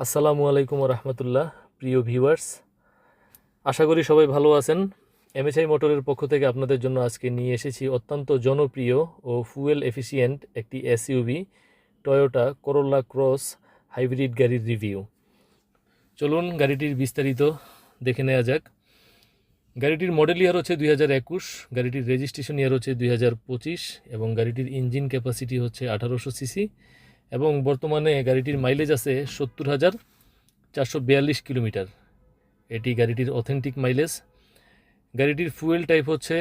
আসসালামু আলাইকুম রহমতুল্লাহ। প্রিয় ভিউয়ার্স, আশা করি সবাই ভালো আছেন। এমএসআই মোটরের পক্ষ থেকে আপনাদের জন্য আজকে নিয়ে এসেছি অত্যন্ত জনপ্রিয় ও ফুয়েল এফিসিয়েন্ট একটি এসইউভি টয়োটা করোলা ক্রস হাইব্রিড গাড়ির রিভিউ। চলুন গাড়িটির বিস্তারিত দেখে নেওয়া যাক। গাড়িটির মডেল ইয়ার হচ্ছে 2021, গাড়িটির রেজিস্ট্রেশন ইয়ার হচ্ছে 2025 এবং গাড়িটির ইঞ্জিন ক্যাপাসিটি হচ্ছে 1800 সিসি এবং বর্তমানে গাড়িটির মাইলেজ আছে 70,442 কিলোমিটার। এটি গাড়িটির অথেন্টিক মাইলেজ। গাড়িটির ফুয়েল টাইপ হচ্ছে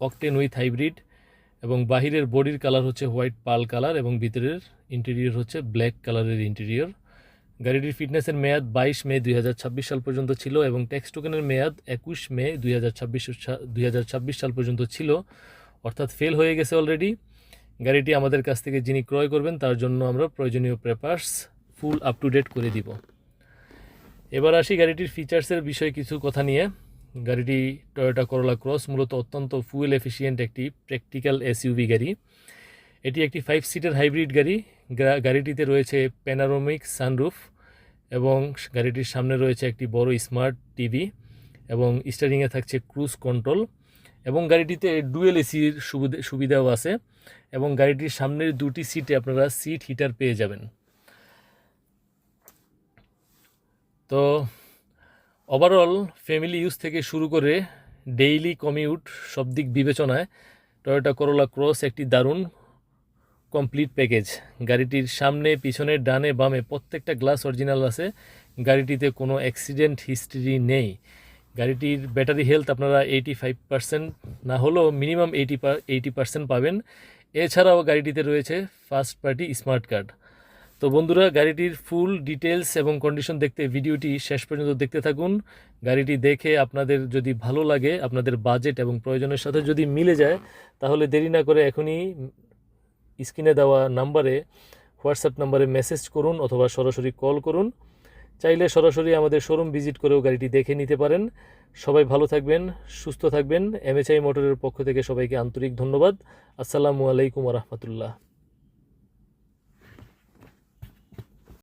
অকটেন উইথ হাইব্রিড এবং বাহিরের বডির কালার হচ্ছে হোয়াইট পাল কালার এবং ভিতরের ইন্টেরিয়র হচ্ছে ব্ল্যাক কালারের ইন্টেরিয়র। গাড়িটির ফিটনেসের মেয়াদ 22 মে 2026 সাল পর্যন্ত ছিল এবং ট্যাক্স টোকেনের মেয়াদ 21 মে 2026 সাল পর্যন্ত ছিল, অর্থাৎ ফেল হয়ে গেছে অলরেডি। গাড়িটি আমাদের কাছ থেকে যিনি ক্রয় করবেন তার জন্য আমরা প্রয়োজনীয় papers full up to date করে দিব। এবার আসি গাড়িটির ফিচার্সের বিষয়ে কিছু কথা নিয়ে। গাড়িটি টয়োটা করোলা ক্রস মূলত অত্যন্ত ফুয়েল এফিসিয়েন্ট একটি প্র্যাকটিক্যাল এসইউভি গাড়ি। এটি একটি 5 সিটার হাইব্রিড গাড়ি। গাড়িটিতে রয়েছে প্যানারোমিক সানরুফ এবং গাড়িটির সামনে রয়েছে একটি বড় স্মার্ট টিভি এবং স্টিয়ারিংয়ে থাকছে ক্রুজ কন্ট্রোল এবং গাড়িটিতে ডুয়েল এসির সুবিধাও আছে এবং গাড়িটির সামনের দুটি সিটে আপনারা সিট হিটার পেয়ে যাবেন। তো ওভারঅল ফ্যামিলি ইউজ থেকে শুরু করে ডেইলি কমিউট সব দিক বিবেচনায় টয়োটা করোলা ক্রস একটি দারুণ কমপ্লিট প্যাকেজ। গাড়িটির সামনে, পিছনে, ডানে, বামে প্রত্যেকটা গ্লাস অরিজিনাল আছে। গাড়িটিতে কোনো অ্যাক্সিডেন্ট হিস্ট্রি নেই। গাড়িটির ব্যাটারি হেলথ আপনারা 85% না হলেও মিনিমাম 80% পাবেন। এছাড়াও গাড়িটিতে রয়েছে ফার্স্ট পার্টি স্মার্ট কার্ড। তো বন্ধুরা, গাড়িটির ফুল ডিটেলস এবং কন্ডিশন দেখতে ভিডিওটি শেষ পর্যন্ত দেখতে থাকুন। গাড়িটি দেখে আপনাদের যদি ভালো লাগে, আপনাদের বাজেট এবং প্রয়োজনের সাথে যদি মিলে যায়, তাহলে দেরি না করে এখনই স্ক্রিনে দেওয়া নাম্বারে, হোয়াটসঅ্যাপ নাম্বারে মেসেজ করুন অথবা সরাসরি কল করুন। চাইলে সরাসরি আমাদের শোরুম ভিজিট করেও গাড়িটি দেখে নিতে পারেন। সবাই ভালো থাকবেন, সুস্থ থাকবেন। এমএসআই মোটরের পক্ষ থেকে সবাইকে আন্তরিক ধন্যবাদ। আসসালামু আলাইকুম রহমতুল্লাহ।